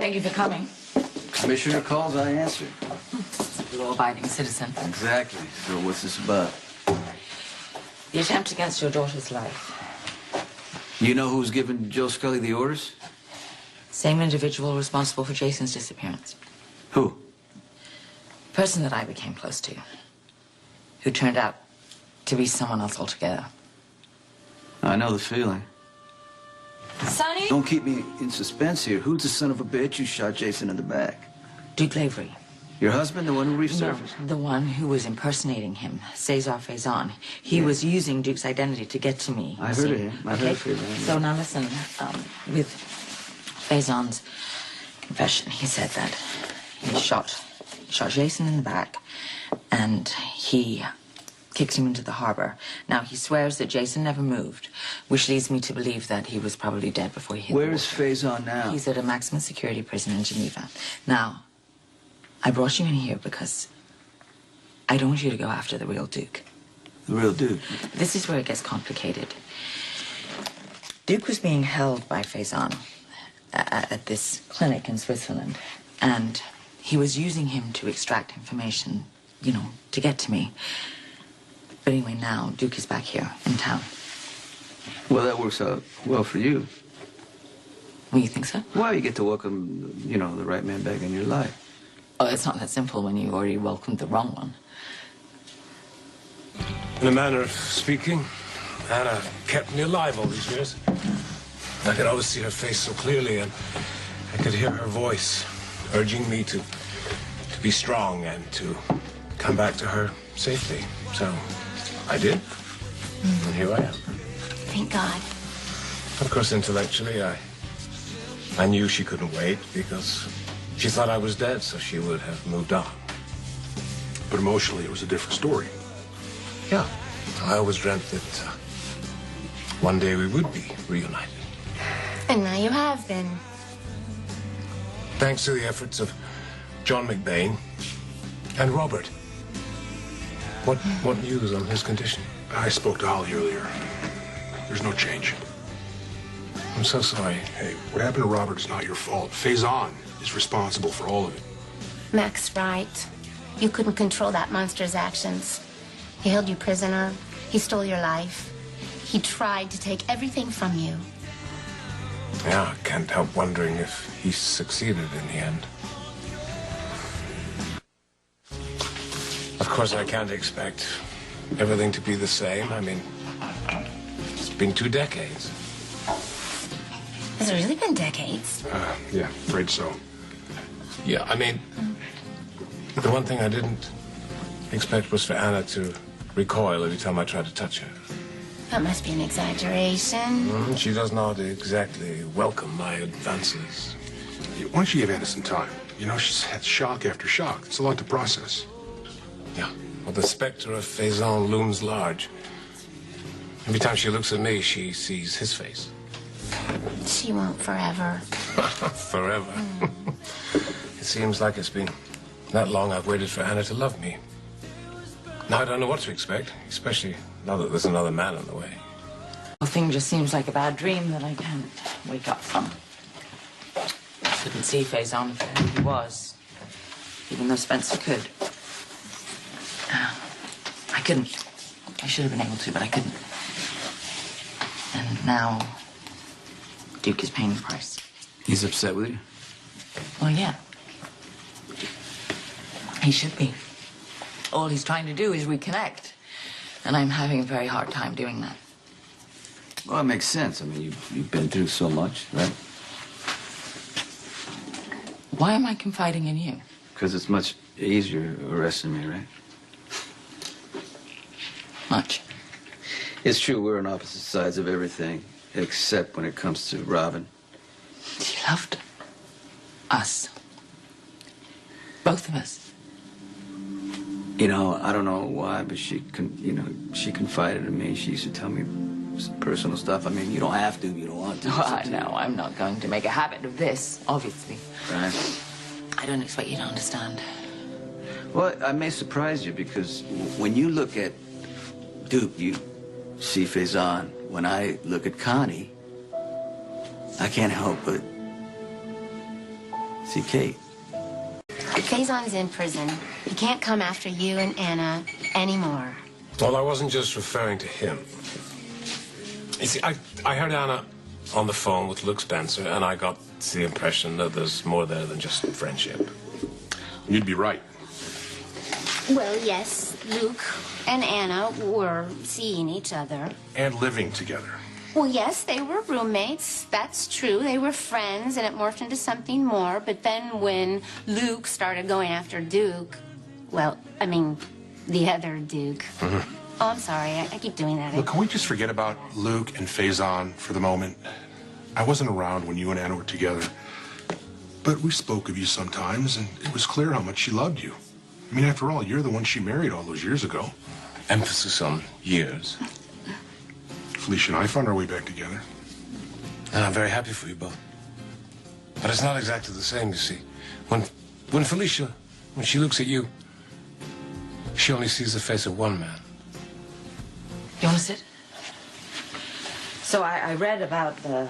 Thank you for coming. Commissioner calls, I answer. Law-abiding citizen. Exactly. So what's this about? The attempt against your daughter's life. You know who's giving Joe Scully the orders? Same individual responsible for Jason's disappearance. Who? Person that I became close to. Who turned out to be someone else altogether. I know the feeling. Sonny? Don't keep me in suspense here. Who's the son of a bitch who shot Jason in the back? Duke Lavery. Your husband, the one who resurfaced? No, the one who was impersonating him, Cesar Faison. He was using Duke's identity to get to me. I heard of him. I heard of Faison. So now listen, with Faison's confession, he said that he shot Jason in the back, and he kicked him into the harbor. Now, he swears that Jason never moved, which leads me to believe that he was probably dead before he hit the Where is Faison now? He's at a maximum security prison in Geneva. Now, I brought you in here because I don't want you to go after the real Duke. The real Duke? This is where it gets complicated. Duke was being held by Faison at this clinic in Switzerland, and he was using him to extract information, you know, to get to me. But anyway, now Duke is back here in town. Well, that works out well for you. Well, you think so? Well, you get to welcome, you know, the right man back in your life. Oh, it's not that simple when you already welcomed the wrong one. In a manner of speaking, Anna kept me alive all these years. I could always see her face so clearly, and I could hear her voice urging me to be strong and to come back to her safely. So I did, and here I am. Thank God. Of course, intellectually, I knew she couldn't wait because she thought I was dead, so she would have moved on. But emotionally, it was a different story. Yeah, I always dreamt that one day we would be reunited. And now you have been. Thanks to the efforts of John McBain and Robert. What news on his condition? I spoke to Holly earlier. There's no change. I'm so sorry. Hey, what happened to Robert is not your fault. Faison is responsible for all of it. Mac's right. You couldn't control that monster's actions. He held you prisoner. He stole your life. He tried to take everything from you. Yeah, I can't help wondering if he succeeded in the end. Of course, I can't expect everything to be the same. I mean, it's been 2 decades. Has it really been decades? Yeah, afraid so. Yeah, I mean, the one thing I didn't expect was for Anna to recoil every time I tried to touch her. That must be an exaggeration. She does not exactly welcome my advances. Why don't you give Anna some time? You know, she's had shock after shock. It's a lot to process. Yeah, well, the specter of Faison looms large. Every time she looks at me, she sees his face. She won't forever. Forever. It seems like it's been that long I've waited for Anna to love me. Now I don't know what to expect, especially now that there's another man on the way. The thing just seems like a bad dream that I can't wake up from. I couldn't see Faison for who he was, even though Spencer could. I couldn't. I should have been able to, but I couldn't. And now Duke is paying the price. He's upset with you? Well, yeah. He should be. All he's trying to do is reconnect. And I'm having a very hard time doing that. Well, it makes sense. I mean, you've been through so much, right? Why am I confiding in you? Because it's much easier arresting me, right? Much. It's true, we're on opposite sides of everything, except when it comes to Robin. She loved us. Both of us. You know, I don't know why, but she confided in me. She used to tell me some personal stuff. I mean, you don't have to, you don't want to. Oh, I know. I'm not going to make a habit of this, obviously. Right. I don't expect you to understand. Well, I may surprise you because when you look at Duke, you see Faison. When I look at Connie, I can't help but see Kate. Faison's in prison. He can't come after you and Anna anymore. Well, I wasn't just referring to him. You see, I heard Anna on the phone with Luke Spencer, and I got the impression that there's more there than just friendship. You'd be right. Well, yes, Luke and Anna were seeing each other. And living together. Well, yes, they were roommates. That's true. They were friends, and it morphed into something more. But then when Luke started going after Duke, well, I mean, the other Duke. Mm-hmm. Oh, I'm sorry. I keep doing that. Look, can we just forget about Luke and Faison for the moment? I wasn't around when you and Anna were together. But we spoke of you sometimes, and it was clear how much she loved you. I mean, after all, you're the one she married all those years ago. Emphasis on years. Felicia and I found our way back together. And I'm very happy for you both. But it's not exactly the same, you see. When Felicia, when she looks at you, she only sees the face of one man. You want to sit? So I read about the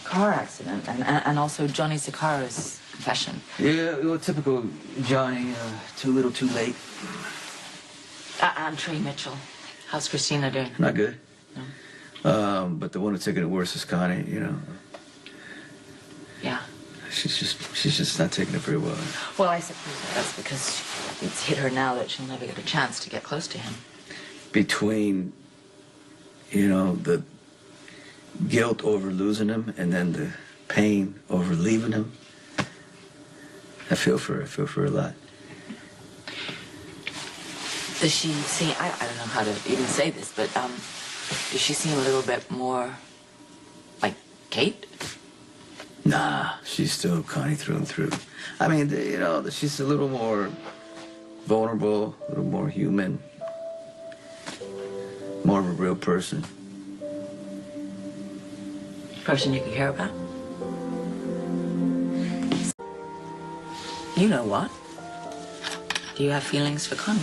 car accident and also Johnny Zaccaro's confession. Yeah, well, typical Johnny, too little, too late. And Trey Mitchell. How's Christina doing? Not good. No. But the one who's taking it worse is Connie, you know. Yeah. She's just not taking it very well. Well, I suppose that's because it's hit her now that she'll never get a chance to get close to him. Between, you know, the guilt over losing him and then the pain over leaving him, I feel for her a lot. Does she seem, I don't know how to even say this, but does she seem a little bit more like Kate? Nah, she's still Connie through and through. I mean, you know, she's a little more vulnerable, a little more human, more of a real person. Person you can care about? You know what? Do you have feelings for Connie?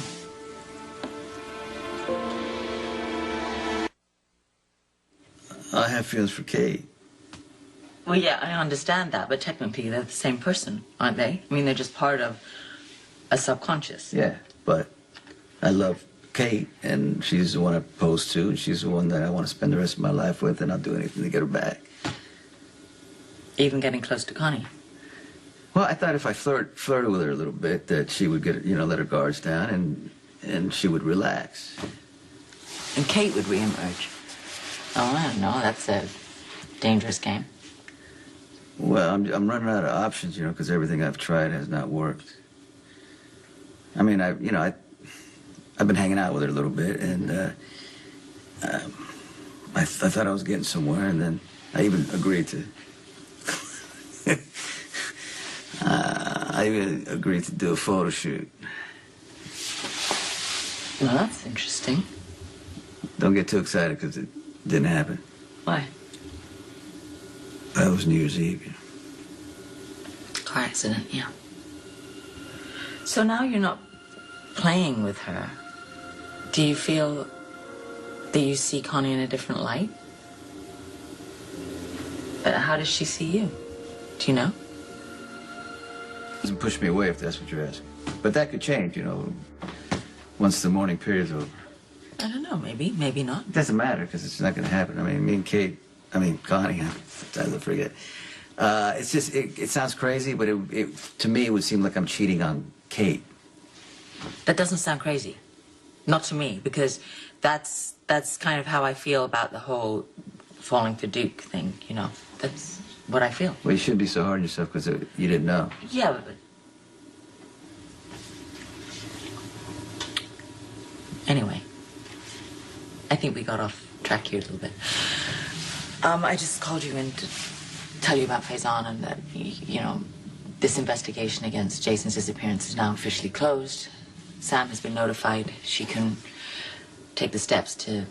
I have feelings for Kate. Well, yeah, I understand that, but technically they're the same person, aren't they? I mean, they're just part of a subconscious. Yeah, but I love Kate, and she's the one I'm opposed to, and she's the one that I want to spend the rest of my life with, and I'll do anything to get her back. Even getting close to Connie. Well, I thought if I flirted with her a little bit, that she would get, you know, let her guards down, and she would relax. And Kate would reemerge. Oh, I don't know. That's a dangerous game. Well, I'm running out of options, you know, because everything I've tried has not worked. I mean, I've been hanging out with her a little bit, and I thought I was getting somewhere, and then I even agreed to. I even agreed to do a photo shoot. Well, that's interesting. Don't get too excited because it didn't happen. Why? That was New Year's Eve. You know. Car accident, yeah. So now you're not playing with her. Do you feel that you see Connie in a different light? But how does she see you? Do you know? Doesn't push me away if that's what you're asking. But that could change, you know, once the mourning period's over. I don't know, maybe not. It doesn't matter because it's not going to happen. I mean, me and Connie, I forget. It's just, it sounds crazy, but to me, it would seem like I'm cheating on Kate. That doesn't sound crazy. Not to me, because that's kind of how I feel about the whole falling for Duke thing, you know. That's what I feel. Well, you shouldn't be so hard on yourself because you didn't know. Yeah, but... Anyway, I think we got off track here a little bit. I just called you in to tell you about Faison and that, you know, this investigation against Jason's disappearance is now officially closed. Sam has been notified. She can take the steps to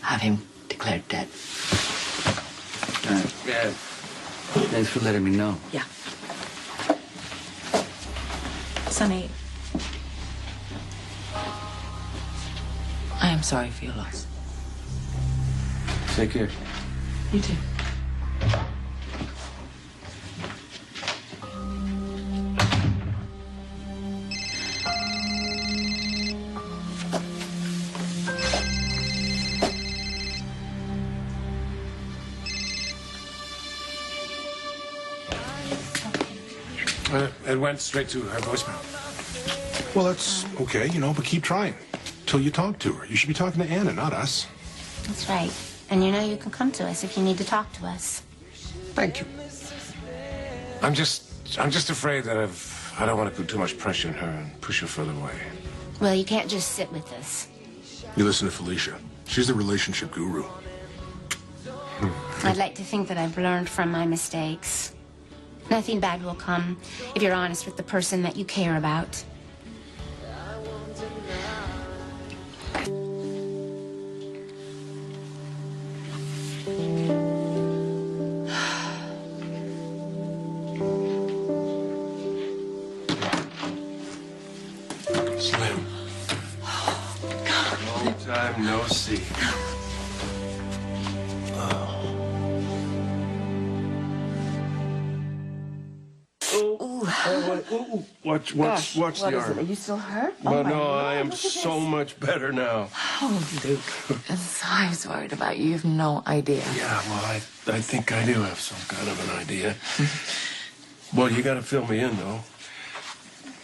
have him declared dead. All right. Yeah. Thanks for letting me know. Yeah. Sonny, I am sorry for your loss. Take care. You too. It went straight to her voicemail. Well, that's okay, but keep trying till you talk to her. You should be talking to Anna, not us. That's right. And you can come to us if you need to talk to us. Thank you. I'm just afraid that I don't want to put too much pressure on her and push her further away. Well, you can't just sit with us. You listen to Felicia. She's the relationship guru. I'd like to think that I've learned from my mistakes. Nothing bad will come if you're honest with the person that you care about. Slim. Long time no see. Watch the arm. Are you still hurt? Well, no, I am so much better now. Oh, Luke. I was worried about you. You have no idea. Yeah, well, I think I do have some kind of an idea. Well, you got to fill me in, though.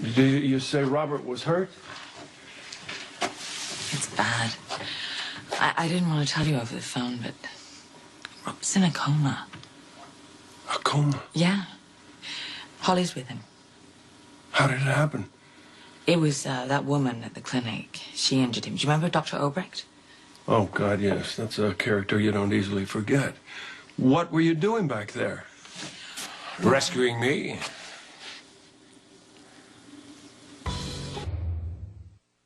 Did you say Robert was hurt? It's bad. I didn't want to tell you over the phone, but Rob's in a coma. A coma? Yeah. Holly's with him. How did it happen? It was that woman at the clinic. She injured him. Do you remember Dr. Obrecht? Oh, God, yes. That's a character you don't easily forget. What were you doing back there? Rescuing me